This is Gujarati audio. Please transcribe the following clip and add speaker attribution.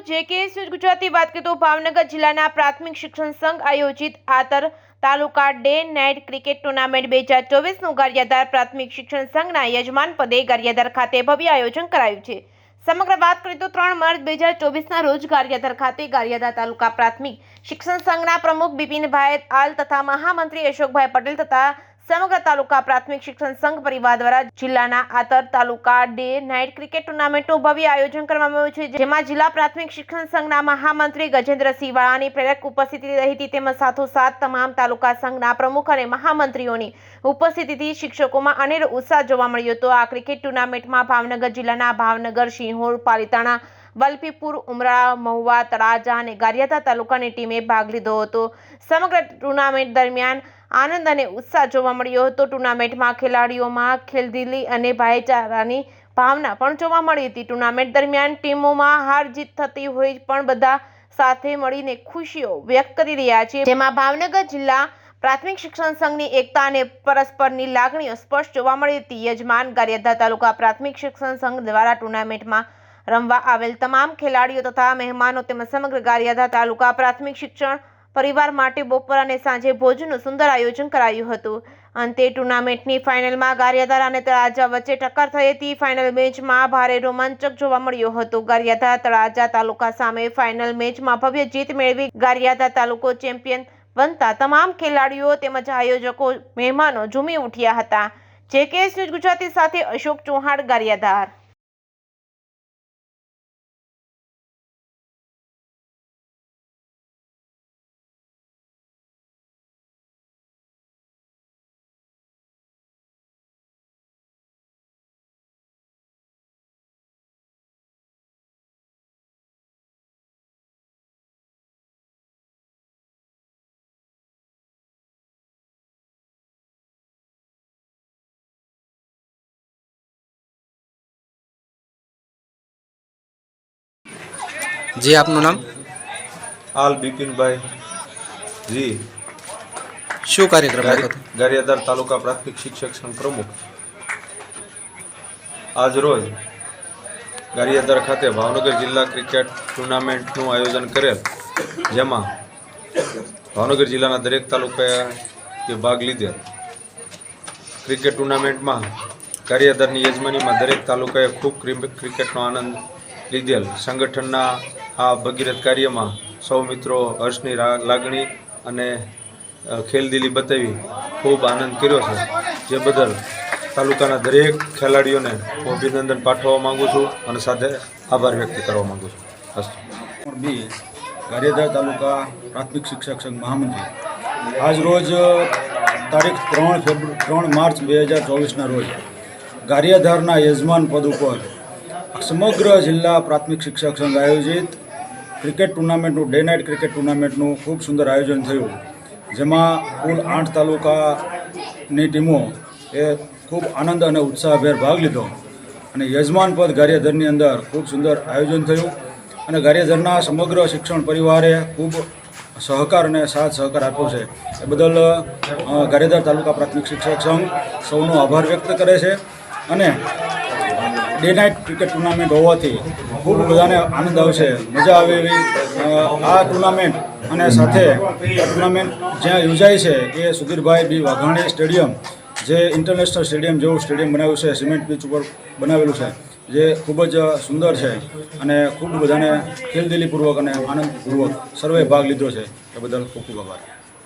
Speaker 1: જેકેએસ ન્યૂઝ ગુજરાતી વાત કરીએ તો ભાવનગર જિલ્લાના પ્રાથમિક શિક્ષણ સંઘ આયોજિત આતર taluka day night cricket tournament 2024નું ગારિયાધાર પ્રાથમિક શિક્ષણ સંઘના યજમાન પદે ગારિયાધાર ખાતે ભવ્ય આયોજન કરાયું છે। સમગ્ર વાત કરીએ તો 3 માર્ચ 2024ના રોજ ગારિયાધાર ખાતે ગારિયાધાર તાલુકા પ્રાથમિક શિક્ષણ સંઘના પ્રમુખ બિપિનભાઈ આલ તથા મહામંત્રી અશોકભાઈ પટેલ તથા સમગ્ર તાલુકા પ્રાથમિક શિક્ષણ સંઘ પરિવાર દ્વારા જિલ્લાના આતર તાલુકા ડે નાઇટ ક્રિકેટ ટુર્નામેન્ટનું ભવ્ય આયોજન કરવામાં આવ્યું છે, જેમાં જિલ્લા પ્રાથમિક શિક્ષણ સંઘના મહામંત્રી ગજેન્દ્રસિંહ વાળાની પ્રેરક ઉપસ્થિતિ રહી હતી। તેમજ સાથોસાથ તમામ તાલુકા સંઘના પ્રમુખ અને મહામંત્રીઓની ઉપસ્થિતિથી શિક્ષકોમાં અનેરો ઉત્સાહ જોવા મળ્યો હતો। આ ક્રિકેટ ટુર્નામેન્ટમાં ભાવનગર જિલ્લાના ભાવનગર, સિંહોર, પાલિતાણા, વલભીપુર, ઉમરા, મહુવા, તળાજા અને ગારિયાધાર તાલુકાની ટીમે ભાગ લીધો હતો। સમગ્ર ટુર્નામેન્ટ દરમિયાન આનંદ અને ઉત્સાહ જોવા મળ્યો હતો। ટુર્નામેન્ટમાં ખેલાડીઓમાં ખેલદિલી અને ભાઈચારાની ભાવના પણ જોવા મળી હતી। ટુર્નામેન્ટ દરમિયાન ટીમોમાં હાર જીત થતી હોય પણ બધા સાથે મળીને ખુશીઓ વ્યક્ત કરી રહ્યા છે, જેમાં ભાવનગર જિલ્લા પ્રાથમિક શિક્ષણ સંઘની એકતા અને પરસ્પરની લાગણીઓ સ્પષ્ટ જોવા મળી હતી। યજમાન ગારિયાધાર તાલુકા પ્રાથમિક શિક્ષણ સંઘ દ્વારા ટુર્નામેન્ટમાં રમવા આવેલ તમામ ખેલાડીઓ તથા મહેમાનો તેમજ સમગ્ર ગારિયાધાર તાલુકા પ્રાથમિક શિક્ષણ પરિવાર માટે બપોર અને સાંજે ભોજનનું સુંદર આયોજન કરાયું હતું। અંતે ટુર્નામેન્ટની ફાઇનલમાં ગારિયાધાર અને તળાજા વચ્ચે ટક્કર થઈ હતી। ફાઇનલ મેચમાં ભારે રોમાંચક જોવા મળ્યો હતો। ગારિયાધાર તળાજા તાલુકા સામે ફાઇનલ મેચમાં ભવ્ય જીત મેળવી ગારિયાધાર તાલુકો ચેમ્પિયન બનતા તમામ ખેલાડીઓ તેમજ આયોજકો, મહેમાનો ઝૂમી ઉઠ્યા હતા। જેકેએસ ન્યૂઝ ગુજરાતી સાથે અશોક ચૌહાણ, ગારિયાધાર।
Speaker 2: जी, आपનું નામ?
Speaker 3: आल बिपिनभाई जी।
Speaker 2: શું કાર્યક્રમ હતો?
Speaker 3: ગારિયાધાર તાલુકા પ્રાથમિક શિક્ષક સંઘ પ્રમુખ આજ રોજ ગારિયાધાર ખાતે ભાવનગર જિલ્લા ક્રિકેટ ટુર્નામેન્ટનું આયોજન કરેલ, જેમાં ભાવનગર જિલ્લાના દરેક તાલુકાએ ભાગ લીધેલ। ક્રિકેટ ટુર્નામેન્ટમાં ગારિયાધારની યજમાનીમાં દરેક તાલુકાએ ખૂબ ક્રિકેટનો આનંદ લીધેલ। સંગઠનના આ ભગીરથ કાર્યમાં સૌ મિત્રો હર્ષની લાગણી અને ખેલદિલી બતાવી ખૂબ આનંદ કર્યો છે, જે બદલ તાલુકાના દરેક ખેલાડીઓને હું અભિનંદન પાઠવવા માગું છું અને સાથે આભાર વ્યક્ત કરવા માગું છું।
Speaker 4: બી ગારિયાધાર તાલુકા પ્રાથમિક શિક્ષક સંઘ મહામંત્રી આજ રોજ તારીખ 3 માર્ચ 2024ના રોજ ગારિયાધારના યજમાન પદ ઉપર સમગ્ર જિલ્લા પ્રાથમિક શિક્ષક સંઘ આયોજિત ક્રિકેટ ટુર્નામેન્ટનું ડે નાઇટ ક્રિકેટ ટુર્નામેન્ટનું ખૂબ સુંદર આયોજન થયું, જેમાં કુલ 8 તાલુકાની ટીમો એ ખૂબ આનંદ અને ઉત્સાહભેર ભાગ લીધો અને યજમાન પદ ગારિયાધારની અંદર ખૂબ સુંદર આયોજન થયું અને ગારિયાધારના સમગ્ર શિક્ષણ પરિવારે ખૂબ સહકાર અને સાથ સહકાર આપ્યો છે। એ બદલ ગારિયાધાર તાલુકા પ્રાથમિક શિક્ષક સંઘ સૌનો આભાર વ્યક્ત કરે છે અને ડે નાઇટ ક્રિકેટ ટુર્નામેન્ટ હોવાથી ખૂબ બધાને આનંદ આવશે, મજા આવે એવી આ ટુર્નામેન્ટ અને સાથે આ ટુર્નામેન્ટ જ્યાં યોજાય છે એ સુધીરભાઈ બી વાઘાણી સ્ટેડિયમ, જે ઇન્ટરનેશનલ સ્ટેડિયમ જેવું સ્ટેડિયમ બનાવ્યું છે, સિમેન્ટ પીચ ઉપર બનાવેલું છે, જે ખૂબ જ સુંદર છે અને ખૂબ બધાને ખેલદિલીપૂર્વક અને આનંદપૂર્વક સર્વે ભાગ લીધો છે। એ બદલ ખૂબ ખૂબ આભાર।